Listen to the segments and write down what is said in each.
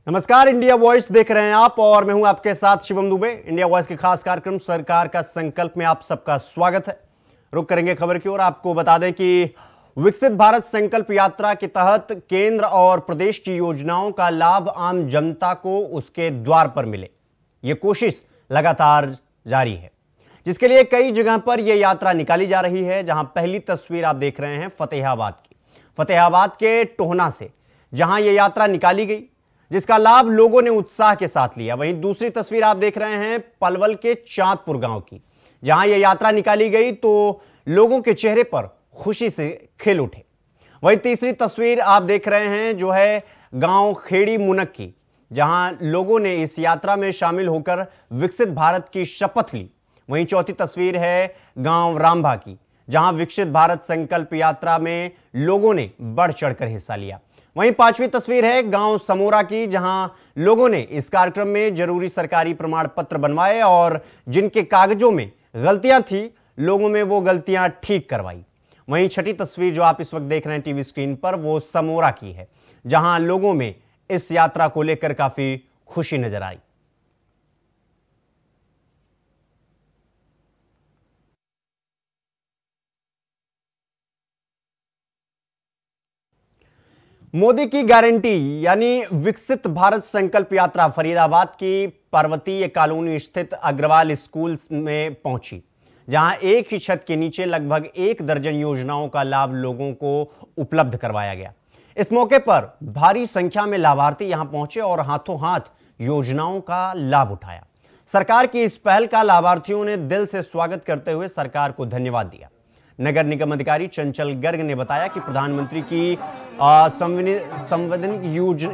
नमस्कार, India voice देख रहे हैं आप और मैं हूं आपके साथ शिवम दुबे। इंडिया वॉइस के खास कार्यक्रम सरकार का संकल्प में आप सबका स्वागत है। रुक करेंगे खबर की ओर। आपको बता दें कि विकसित भारत संकल्प यात्रा के तहत केंद्र और प्रदेश की योजनाओं का लाभ आम जनता को उसके द्वार पर मिले, ये कोशिश लगातार जारी है, जिसके लिए कई जगह पर यह यात्रा निकाली जा रही है। जहां पहली तस्वीर आप देख रहे हैं फतेहाबाद की, फतेहाबाद के टोहना से, जहां यह यात्रा निकाली गई, जिसका लाभ लोगों ने उत्साह के साथ लिया। वहीं दूसरी तस्वीर आप देख रहे हैं पलवल के चांदपुर गांव की, जहां यह यात्रा निकाली गई तो लोगों के चेहरे पर खुशी से खिल उठे। वहीं तीसरी तस्वीर आप देख रहे हैं जो है गांव खेड़ी मुनक की, जहां लोगों ने इस यात्रा में शामिल होकर विकसित भारत की शपथ ली। वहीं चौथी तस्वीर है गांव रामभा की, जहां विकसित भारत संकल्प यात्रा में लोगों ने बढ़ चढ़कर हिस्सा लिया। वहीं पांचवी तस्वीर है गांव समोरा की, जहां लोगों ने इस कार्यक्रम में जरूरी सरकारी प्रमाण पत्र बनवाए और जिनके कागजों में गलतियां थी, लोगों में वो गलतियां ठीक करवाई। वहीं छठी तस्वीर जो आप इस वक्त देख रहे हैं टीवी स्क्रीन पर, वो समोरा की है, जहां लोगों में इस यात्रा को लेकर काफी खुशी नजर आई। मोदी की गारंटी यानी विकसित भारत संकल्प यात्रा फरीदाबाद की पर्वतीय कॉलोनी स्थित अग्रवाल स्कूल में पहुंची, जहां एक ही छत के नीचे लगभग 1 दर्जन योजनाओं का लाभ लोगों को उपलब्ध करवाया गया। इस मौके पर भारी संख्या में लाभार्थी यहां पहुंचे और हाथों हाथ योजनाओं का लाभ उठाया। सरकार की इस पहल का लाभार्थियों ने दिल से स्वागत करते हुए सरकार को धन्यवाद दिया। नगर निगम अधिकारी चंचल गर्ग ने बताया कि प्रधानमंत्री की संवेदन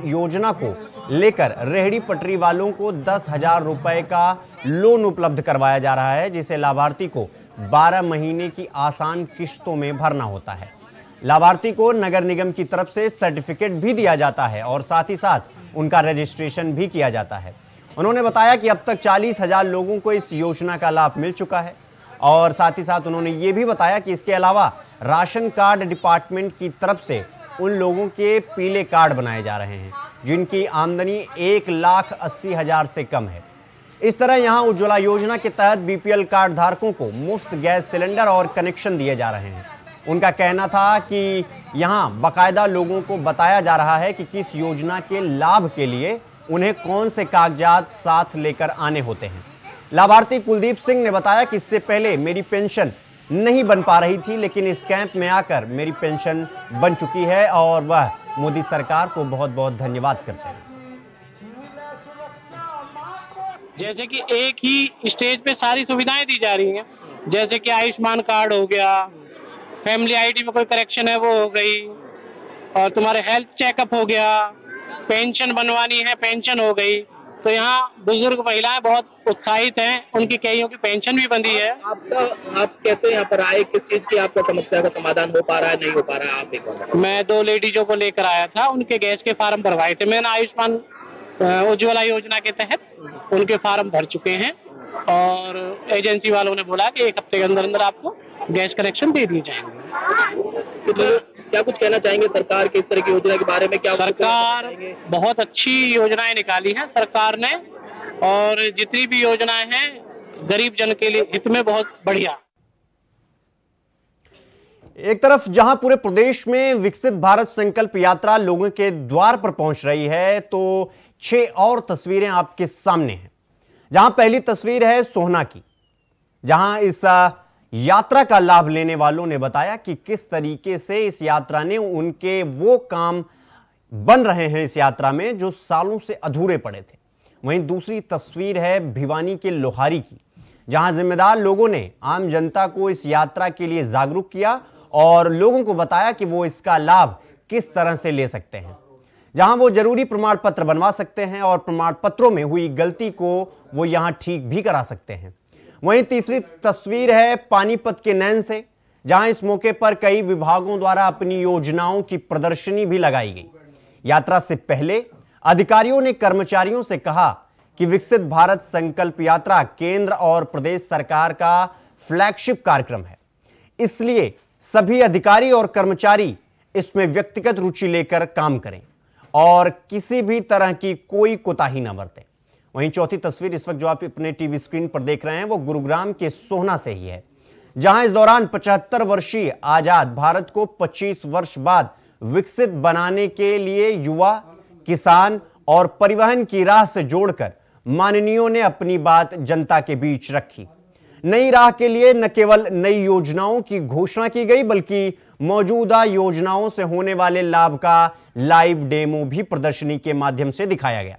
योजना को लेकर रेहड़ी पटरी वालों को 10,000 रुपए का लोन उपलब्ध करवाया जा रहा है, जिसे लाभार्थी को 12 महीने की आसान किश्तों में भरना होता है। लाभार्थी को नगर निगम की तरफ से सर्टिफिकेट भी दिया जाता है और साथ ही साथ उनका रजिस्ट्रेशन भी किया जाता है। उन्होंने बताया कि अब तक 40,000 लोगों को इस योजना का लाभ मिल चुका है और साथ ही साथ उन्होंने ये भी बताया कि इसके अलावा राशन कार्ड डिपार्टमेंट की तरफ से उन लोगों के पीले कार्ड बनाए जा रहे हैं जिनकी आमदनी 1,80,000 से कम है। इस तरह यहां उज्ज्वला योजना के तहत बीपीएल कार्ड धारकों को मुफ्त गैस सिलेंडर और कनेक्शन दिए जा रहे हैं। उनका कहना था कि यहां बाकायदा लोगों को बताया जा रहा है कि किस योजना के लाभ के लिए उन्हें कौन से कागजात साथ लेकर आने होते हैं। लाभार्थी कुलदीप सिंह ने बताया कि इससे पहले मेरी पेंशन नहीं बन पा रही थी, लेकिन इस कैंप में आकर मेरी पेंशन बन चुकी है और वह मोदी सरकार को बहुत बहुत धन्यवाद करते हैं। जैसे कि एक ही स्टेज पे सारी सुविधाएं दी जा रही हैं, जैसे कि आयुष्मान कार्ड हो गया, फैमिली आईडी में कोई करेक्शन है वो हो गई, और तुम्हारे हेल्थ चेकअप हो गया, पेंशन बनवानी है पेंशन हो गई। तो यहाँ बुजुर्ग महिलाएं बहुत उत्साहित हैं, उनकी कईयों की पेंशन भी बंधी है। आप कहते हैं यहाँ पर आए, किस चीज की आपका समस्या का समाधान हो पा रहा है, नहीं हो पा रहा है? आप एक मैं 2 लेडीजों को लेकर आया था, उनके गैस के फार्म भरवाए थे मैंने आयुष्मान उज्ज्वला योजना के तहत, उनके फार्म भर चुके हैं और एजेंसी वालों ने बोला कि 1 हफ्ते के अंदर अंदर आपको गैस कनेक्शन दे दिए जाएंगे। क्या कुछ कहना चाहेंगे सरकार के इस तरह की योजना के बारे में? क्या सरकार बहुत अच्छी योजनाएं निकाली है सरकार ने, और जितनी भी योजनाएं हैं गरीब जन के लिए हित में बहुत बढ़िया। एक तरफ जहां पूरे प्रदेश में विकसित भारत संकल्प यात्रा लोगों के द्वार पर पहुंच रही है, तो 6 और तस्वीरें आपके सामने हैं। जहां पहली तस्वीर है सोहना की, जहां इस यात्रा का लाभ लेने वालों ने बताया कि किस तरीके से इस यात्रा ने उनके वो काम बन रहे हैं इस यात्रा में जो सालों से अधूरे पड़े थे। वहीं दूसरी तस्वीर है भिवानी के लोहारी की, जहां जिम्मेदार लोगों ने आम जनता को इस यात्रा के लिए जागरूक किया और लोगों को बताया कि वो इसका लाभ किस तरह से ले सकते हैं, जहां वो जरूरी प्रमाण पत्र बनवा सकते हैं और प्रमाण पत्रों में हुई गलती को वो यहां ठीक भी करा सकते हैं। वहीं तीसरी तस्वीर है पानीपत के नैन से, जहां इस मौके पर कई विभागों द्वारा अपनी योजनाओं की प्रदर्शनी भी लगाई गई। यात्रा से पहले अधिकारियों ने कर्मचारियों से कहा कि विकसित भारत संकल्प यात्रा केंद्र और प्रदेश सरकार का फ्लैगशिप कार्यक्रम है, इसलिए सभी अधिकारी और कर्मचारी इसमें व्यक्तिगत रुचि लेकर काम करें। और किसी भी तरह की कोई कोताही न बरतें। वहीं चौथी तस्वीर इस वक्त जो आप अपने टीवी स्क्रीन पर देख रहे हैं वो गुरुग्राम के सोहना से ही है, जहां इस दौरान 75 वर्षीय आजाद भारत को 25 वर्ष बाद विकसित बनाने के लिए युवा, किसान और परिवहन की राह से जोड़कर माननीयों ने अपनी बात जनता के बीच रखी। नई राह के लिए न केवल नई योजनाओं की घोषणा की गई बल्कि मौजूदा योजनाओं से होने वाले लाभ का लाइव डेमो भी प्रदर्शनी के माध्यम से दिखाया गया।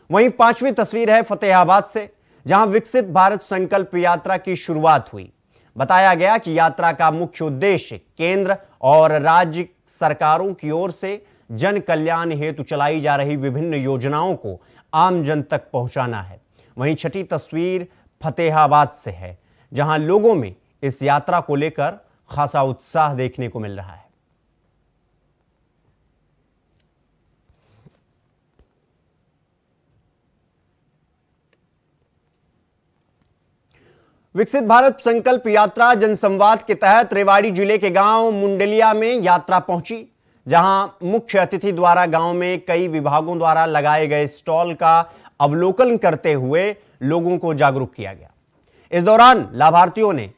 वहीं पांचवी तस्वीर है फतेहाबाद से, जहां विकसित भारत संकल्प यात्रा की शुरुआत हुई। बताया गया कि यात्रा का मुख्य उद्देश्य केंद्र और राज्य सरकारों की ओर से जन कल्याण हेतु चलाई जा रही विभिन्न योजनाओं को आम जन तक पहुंचाना है। वहीं छठी तस्वीर फतेहाबाद से है, जहां लोगों में इस यात्रा को लेकर खासा उत्साह देखने को मिल रहा है। विकसित भारत संकल्प यात्रा जनसंवाद के तहत रेवाड़ी जिले के गांव मुंडलिया में यात्रा पहुंची, जहां मुख्य अतिथि द्वारा गांव में कई विभागों द्वारा लगाए गए स्टॉल का अवलोकन करते हुए लोगों को जागरूक किया गया। इस दौरान लाभार्थियों ने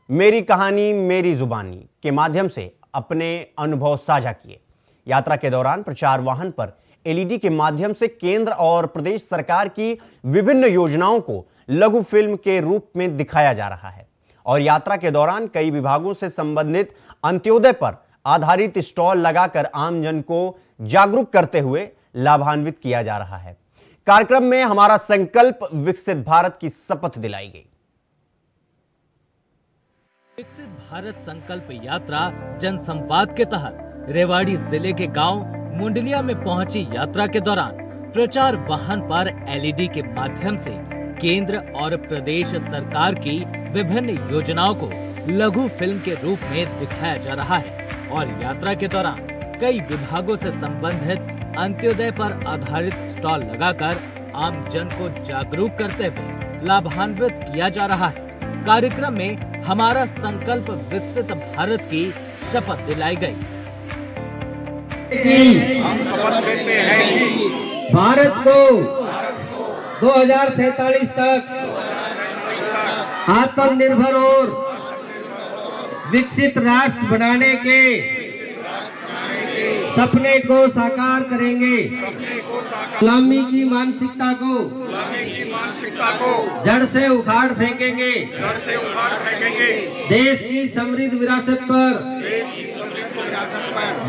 मेरी कहानी मेरी जुबानी के माध्यम से अपने अनुभव साझा किए। यात्रा के दौरान प्रचार वाहन पर एलईडी के माध्यम से केंद्र और प्रदेश सरकार की विभिन्न योजनाओं को लघु फिल्म के रूप में दिखाया जा रहा है और यात्रा के दौरान कई विभागों से संबंधित अंत्योदय पर आधारित स्टॉल लगाकर आम जन को जागरूक करते हुए लाभान्वित किया जा रहा है। कार्यक्रम में हमारा संकल्प विकसित भारत की शपथ दिलाई गई। विकसित भारत संकल्प यात्रा जनसंवाद के तहत रेवाड़ी जिले के गांव मुंडलिया में पहुंची। यात्रा के दौरान प्रचार वाहन पर एलईडी के माध्यम से केंद्र और प्रदेश सरकार की विभिन्न योजनाओं को लघु फिल्म के रूप में दिखाया जा रहा है और यात्रा के दौरान कई विभागों से संबंधित अंत्योदय पर आधारित स्टॉल लगाकर आम जन को जागरूक करते हुए लाभान्वित किया जा रहा है। कार्यक्रम में हमारा संकल्प विकसित भारत की शपथ दिलाई गई। हम शपथ लेते हैं कि भारत को 2047 तक आत्मनिर्भर और विकसित राष्ट्र बनाने के सपने को साकार करेंगे। गुलामी की मानसिकता को जड़ से उखाड़ फेंकेंगे। देश की समृद्ध विरासत पर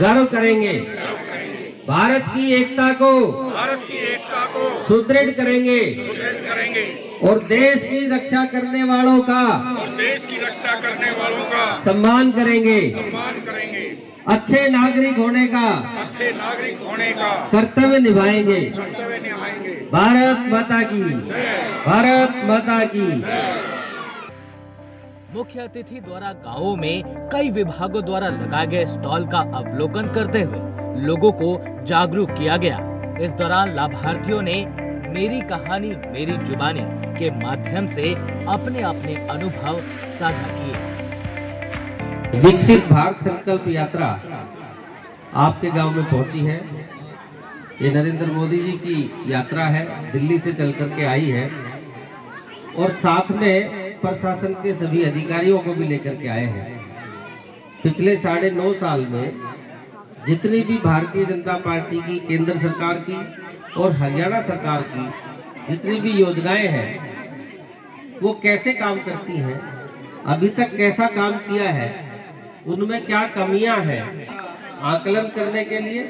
गर्व करेंगे। भारत की एकता को सुदृढ़ करेंगे और देश की रक्षा करने वालों का सम्मान करेंगे। अच्छे नागरिक होने का कर्तव्य निभाएंगे। भारत माता की, भारत माता की। मुख्य अतिथि द्वारा गांवों में कई विभागों द्वारा लगाए गए स्टॉल का अवलोकन करते हुए लोगों को जागरूक किया गया। इस दौरान लाभार्थियों ने मेरी कहानी मेरी जुबानी के माध्यम से अपने अपने अनुभव साझा किए। विकसित भारत संकल्प यात्रा आपके गांव में पहुंची है। ये नरेंद्र मोदी जी की यात्रा है, दिल्ली से चल करके आई है और साथ में प्रशासन के सभी अधिकारियों को भी लेकर के आए हैं। पिछले 9.5 साल में जितनी भी भारतीय जनता पार्टी की, केंद्र सरकार की और हरियाणा सरकार की जितनी भी योजनाएं हैं वो कैसे काम करती हैं, अभी तक कैसा काम किया है, उनमें क्या कमियां हैं, आकलन करने के लिए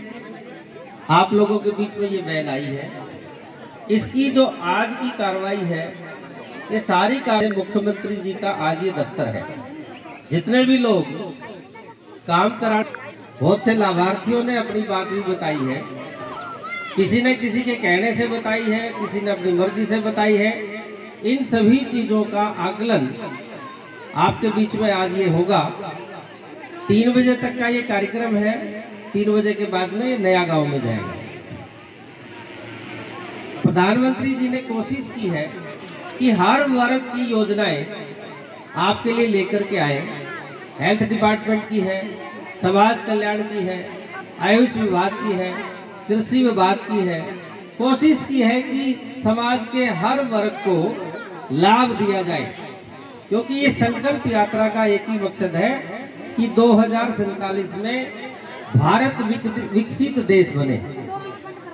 आप लोगों के बीच में ये बहन आई है। इसकी जो आज की कार्रवाई है, ये सारी कार्य मुख्यमंत्री जी का आज ये दफ्तर है। जितने भी लोग काम करा, बहुत से लाभार्थियों ने अपनी बात भी बताई है। किसी ने किसी के कहने से बताई है, किसी ने अपनी मर्जी से बताई है। इन सभी चीजों का आकलन आपके बीच में आज ये होगा। 3 बजे तक का ये कार्यक्रम है। 3 बजे के बाद में ये नया गांव में जाएगा। प्रधानमंत्री जी ने कोशिश की है कि हर वर्ग की योजनाएं आपके लिए लेकर के आए। हेल्थ डिपार्टमेंट की है, समाज कल्याण की है, आयुष विभाग की है, कृषि में बात की है, कोशिश की है कि समाज के हर वर्ग को लाभ दिया जाए, क्योंकि ये संकल्प यात्रा का एक ही मकसद है कि 2047 में भारत विकसित देश बने,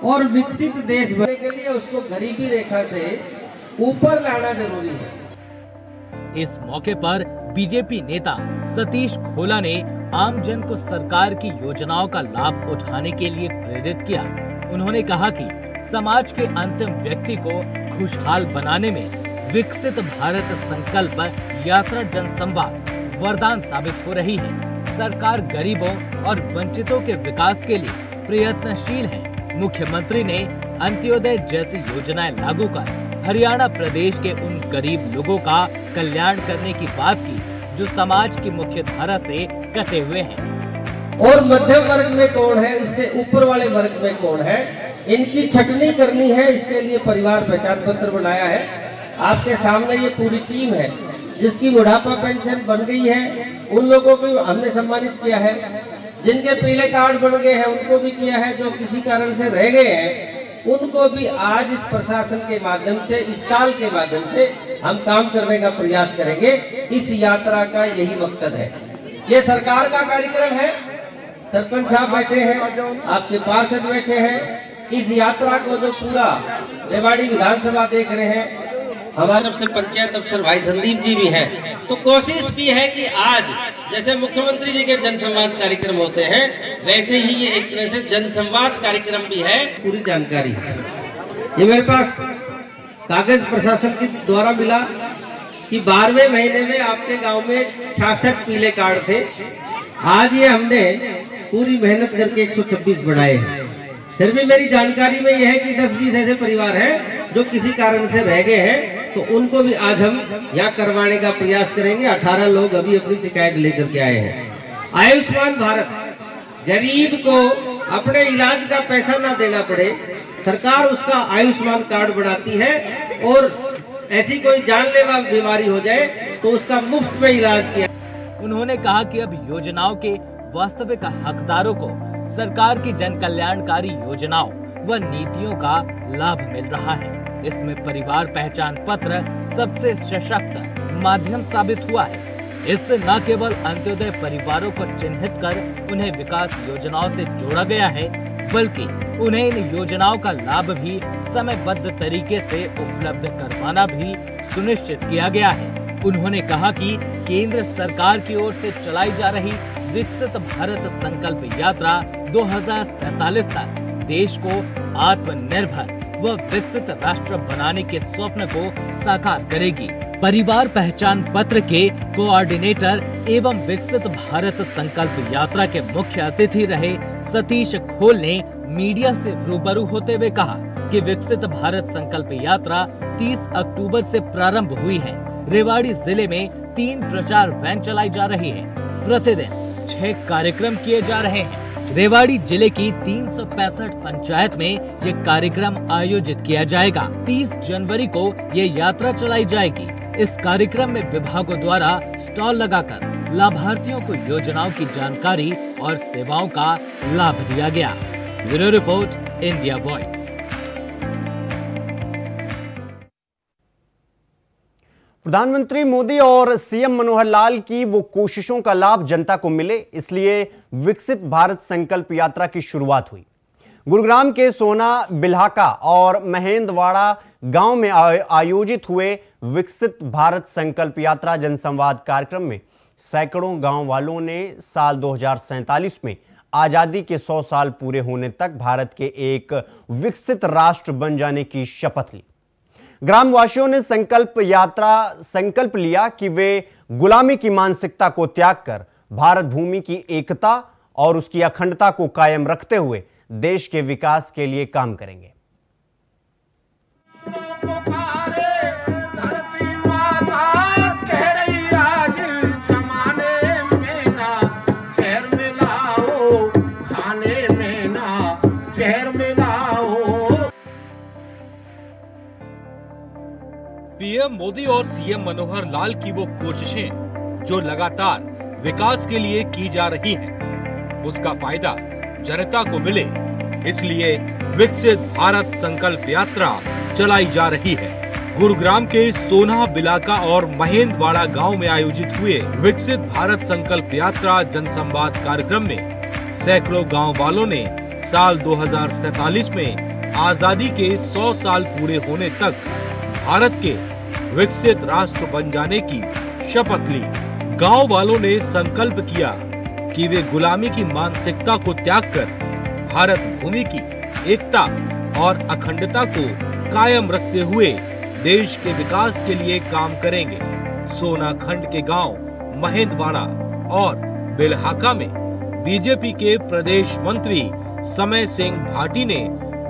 और विकसित देश बनने के लिए उसको गरीबी रेखा से ऊपर लाना जरूरी है। इस मौके पर बीजेपी नेता सतीश खोला ने आमजन को सरकार की योजनाओं का लाभ उठाने के लिए प्रेरित किया। उन्होंने कहा कि समाज के अंतिम व्यक्ति को खुशहाल बनाने में विकसित भारत संकल्प यात्रा जनसंवाद वरदान साबित हो रही है। सरकार गरीबों और वंचितों के विकास के लिए प्रयत्नशील है। मुख्यमंत्री ने अंत्योदय जैसी योजनाएं लागू कर हरियाणा प्रदेश के उन गरीब लोगों का कल्याण करने की बात की जो समाज की मुख्य धारा से कटे हुए हैं। और मध्यम वर्ग में कौन है, इससे ऊपर वाले वर्ग में कौन है, इनकी छटनी करनी है। इसके लिए परिवार पहचान पत्र बनाया है। आपके सामने ये पूरी टीम है जिसकी बुढ़ापा पेंशन बन गई है, उन लोगों को हमने सम्मानित किया है। जिनके पीले कार्ड बन गए हैं उनको भी किया है। जो किसी कारण से रह गए हैं उनको भी आज इस प्रशासन के माध्यम से, इस काल के माध्यम से हम काम करने का प्रयास करेंगे। इस यात्रा का यही मकसद है। ये सरकार का कार्यक्रम है। सरपंच साहब बैठे हैं, आपके पार्षद बैठे हैं। इस यात्रा को जो पूरा रेवाड़ी विधानसभा देख रहे हैं, हमारे तरफ से पंचायत अफसर भाई संदीप जी भी हैं, तो कोशिश की है कि आज जैसे मुख्यमंत्री जी के जनसंवाद कार्यक्रम होते हैं, वैसे ही ये एक तरह से जनसंवाद कार्यक्रम भी है। पूरी जानकारी ये मेरे पास कागज प्रशासन के द्वारा मिला कि 12वें महीने में आपके गांव में 66 पीले कार्ड थे। आज ये हमने पूरी मेहनत करके 126 बढ़ाए हैं। फिर भी मेरी जानकारी में यह है कि 10-20 ऐसे परिवार हैं जो किसी कारण से रह गए हैं, तो उनको भी आज हम यहाँ करवाने का प्रयास करेंगे। 18 लोग अभी अपनी शिकायत लेकर के आए हैं। आयुष्मान भारत, गरीब को अपने इलाज का पैसा ना देना पड़े, सरकार उसका आयुष्मान कार्ड बनाती है, और ऐसी कोई जानलेवा बीमारी हो जाए तो उसका मुफ्त में इलाज किया। उन्होंने कहा कि अब योजनाओं के वास्तविक हकदारों को सरकार की जन कल्याणकारी योजनाओं व नीतियों का लाभ मिल रहा है। इसमें परिवार पहचान पत्र सबसे सशक्त माध्यम साबित हुआ है। इससे न केवल अंत्योदय परिवारों को चिन्हित कर उन्हें विकास योजनाओं से जोड़ा गया है, बल्कि उन्हें इन योजनाओं का लाभ भी समयबद्ध तरीके से उपलब्ध करवाना भी सुनिश्चित किया गया है। उन्होंने कहा कि केंद्र सरकार की ओर से चलाई जा रही विकसित भारत संकल्प यात्रा 2047 तक देश को आत्मनिर्भर व विकसित राष्ट्र बनाने के स्वप्न को साकार करेगी। परिवार पहचान पत्र के कोऑर्डिनेटर एवं विकसित भारत संकल्प यात्रा के मुख्य अतिथि रहे सतीश खोल ने मीडिया से रूबरू होते हुए कहा कि विकसित भारत संकल्प यात्रा 30 अक्टूबर से प्रारंभ हुई है। रेवाड़ी जिले में 3 प्रचार वैन चलाई जा रही है। प्रतिदिन 6 कार्यक्रम किए जा रहे हैं। रेवाड़ी जिले की 365 पंचायत में ये कार्यक्रम आयोजित किया जाएगा। 30 जनवरी को ये यात्रा चलाई जाएगी। इस कार्यक्रम में विभागों द्वारा स्टॉल लगाकर लाभार्थियों को योजनाओं की जानकारी और सेवाओं का लाभ दिया गया। Bureau report, India voice. प्रधानमंत्री मोदी और सीएम मनोहर लाल की वो कोशिशों का लाभ जनता को मिले, इसलिए विकसित भारत संकल्प यात्रा की शुरुआत हुई। गुरुग्राम के सोना बिल्हाका और महेंद्रवाड़ा गांव में आयोजित हुए विकसित भारत संकल्प यात्रा जनसंवाद कार्यक्रम में सैकड़ों गांव वालों ने साल 2047 में आजादी के 100 साल पूरे होने तक भारत के एक विकसित राष्ट्र बन जाने की शपथ ली। ग्रामवासियों ने संकल्प लिया कि वे गुलामी की मानसिकता को त्याग कर भारत भूमि की एकता और उसकी अखंडता को कायम रखते हुए देश के विकास के लिए काम करेंगे। पीएम मोदी और सीएम मनोहर लाल की वो कोशिशें जो लगातार विकास के लिए की जा रही हैं, उसका फायदा जनता को मिले, इसलिए विकसित भारत संकल्प यात्रा चलाई जा रही है। गुरुग्राम के सोना बिलाका और महेंद्रवाड़ा गांव में आयोजित हुए विकसित भारत संकल्प यात्रा जनसंवाद कार्यक्रम में सैकड़ों गांव वालों ने साल 2047 में आजादी के 100 साल पूरे होने तक भारत के विकसित राष्ट्र बन जाने की शपथ ली। गांव वालों ने संकल्प किया कि वे गुलामी की मानसिकता को त्याग कर भारत भूमि की एकता और अखंडता को कायम रखते हुए देश के विकास के लिए काम करेंगे। सोना खंड के गांव महेंद्रवाड़ा और बिलहाका में बीजेपी के प्रदेश मंत्री समय सिंह भाटी ने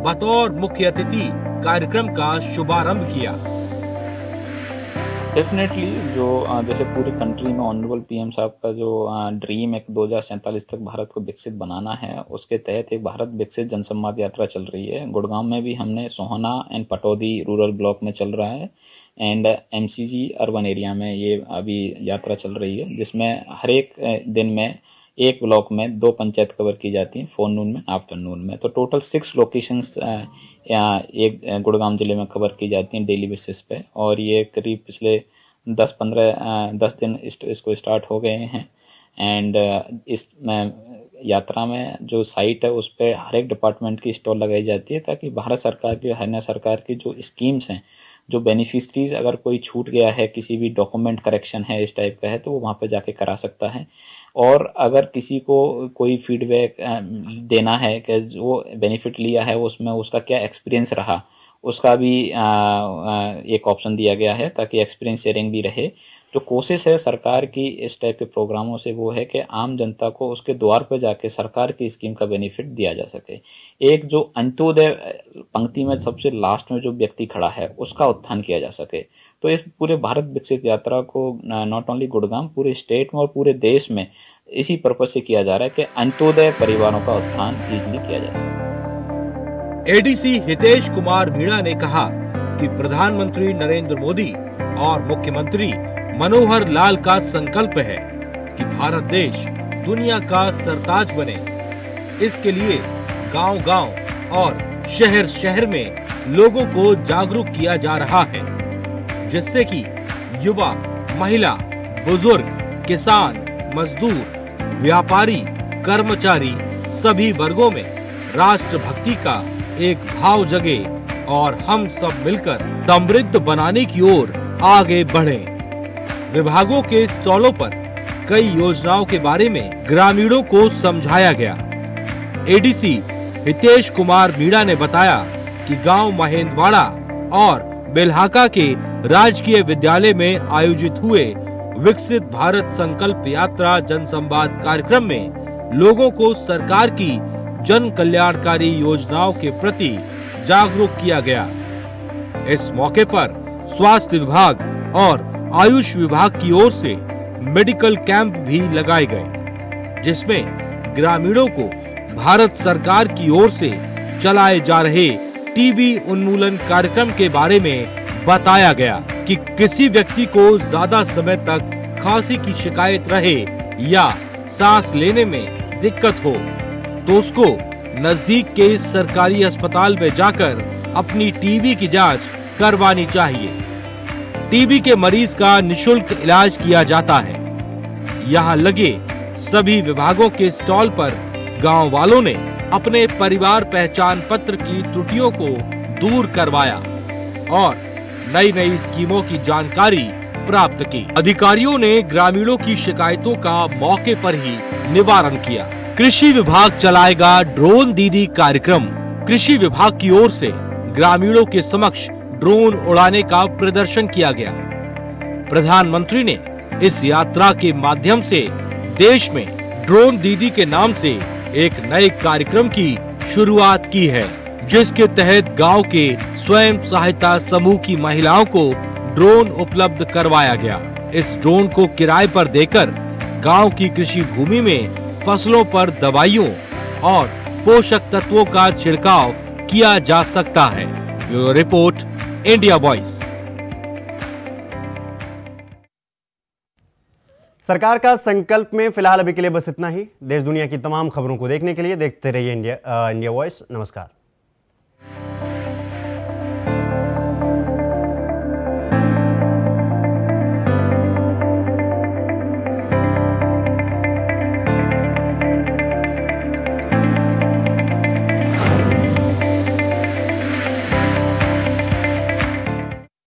बतौर मुख्य अतिथि कार्यक्रम का शुभारंभ किया। डेफिनेटली जो जैसे पूरी कंट्री में ऑनरेबल पीएम साहब का जो ड्रीम है 2047 तक भारत को विकसित बनाना है, उसके तहत एक भारत विकसित जनसंवाद यात्रा चल रही है। गुड़गांव में भी हमने सोहना एंड पटौदी रूरल ब्लॉक में चल रहा है एंड एमसीजी अर्बन एरिया में ये अभी यात्रा चल रही है, जिसमें हर एक दिन में एक ब्लॉक में 2 पंचायत कवर की जाती हैं, फोरनून में आफ्टरनून में। तो टोटल 6 लोकेशंस एक गुड़गांव जिले में कवर की जाती हैं डेली बेसिस पे, और ये करीब पिछले 10 दिन इसको स्टार्ट हो गए हैं। एंड इस यात्रा में जो साइट है उस पर हर एक डिपार्टमेंट की स्टॉल लगाई जाती है, ताकि भारत सरकार की, हरियाणा सरकार की जो स्कीम्स हैं, जो बेनिफिशरीज अगर कोई छूट गया है, किसी भी डॉक्यूमेंट करेक्शन है इस टाइप का है, तो वो वहाँ पे जाके करा सकता है। और अगर किसी को कोई फीडबैक देना है कि जो बेनिफिट लिया है उसमें उसका क्या एक्सपीरियंस रहा, उसका भी एक ऑप्शन दिया गया है, ताकि एक्सपीरियंस शेयरिंग भी रहे। जो कोशिश है सरकार की इस टाइप के प्रोग्रामों से वो है कि आम जनता को उसके द्वार पर जाके सरकार की स्कीम का बेनिफिट दिया जा सके। एक जो अंत्योदय पंक्ति में सबसे लास्ट में जो व्यक्ति खड़ा है उसका उत्थान किया जा सके। तो इस पूरे भारत विकसित यात्रा को नॉट ओनली गुड़गांव, पूरे स्टेट में और पूरे देश में इसी पर्पज से किया जा रहा है कि अंत्योदय परिवारों का उत्थान इजीली किया जा सके। एडीसी हितेश कुमार मीणा ने कहा कि प्रधानमंत्री नरेंद्र मोदी और मुख्यमंत्री मनोहर लाल का संकल्प है कि भारत देश दुनिया का सरताज बने। इसके लिए गांव-गांव और शहर-शहर में लोगों को जागरूक किया जा रहा है, जिससे कि युवा, महिला, बुजुर्ग, किसान, मजदूर, व्यापारी, कर्मचारी सभी वर्गों में राष्ट्रभक्ति का एक भाव जगे और हम सब मिलकर समृद्ध बनाने की ओर आगे बढ़ें। विभागों के स्टॉलों पर कई योजनाओं के बारे में ग्रामीणों को समझाया गया। एडीसी हितेश कुमार मीणा ने बताया कि गांव महेंद्रवाड़ा और बेलहाका के राजकीय विद्यालय में आयोजित हुए विकसित भारत संकल्प यात्रा जनसंवाद कार्यक्रम में लोगों को सरकार की जन कल्याणकारी योजनाओं के प्रति जागरूक किया गया। इस मौके पर स्वास्थ्य विभाग और आयुष विभाग की ओर से मेडिकल कैंप भी लगाए गए, जिसमें ग्रामीणों को भारत सरकार की ओर से चलाए जा रहे टीबी उन्मूलन कार्यक्रम के बारे में बताया गया कि किसी व्यक्ति को ज्यादा समय तक खांसी की शिकायत रहे या सांस लेने में दिक्कत हो तो उसको नजदीक के सरकारी अस्पताल में जाकर अपनी टीबी की जांच करवानी चाहिए। टीबी के मरीज का निशुल्क इलाज किया जाता है। यहाँ लगे सभी विभागों के स्टॉल पर गांव वालों ने अपने परिवार पहचान पत्र की त्रुटियों को दूर करवाया और नई नई स्कीमों की जानकारी प्राप्त की। अधिकारियों ने ग्रामीणों की शिकायतों का मौके पर ही निवारण किया। कृषि विभाग चलाएगा ड्रोन दीदी कार्यक्रम। कृषि विभाग की ओर से ग्रामीणों के समक्ष ड्रोन उड़ाने का प्रदर्शन किया गया। प्रधानमंत्री ने इस यात्रा के माध्यम से देश में ड्रोन दीदी के नाम से एक नए कार्यक्रम की शुरुआत की है, जिसके तहत गांव के स्वयं सहायता समूह की महिलाओं को ड्रोन उपलब्ध करवाया गया। इस ड्रोन को किराए पर देकर गांव की कृषि भूमि में फसलों पर दवाइयों और पोषक तत्वों का छिड़काव किया जा सकता है। Bureau report, India voice. सरकार का संकल्प में फिलहाल अभी के लिए बस इतना ही। देश दुनिया की तमाम खबरों को देखने के लिए देखते रहिए इंडिया वॉइस। नमस्कार।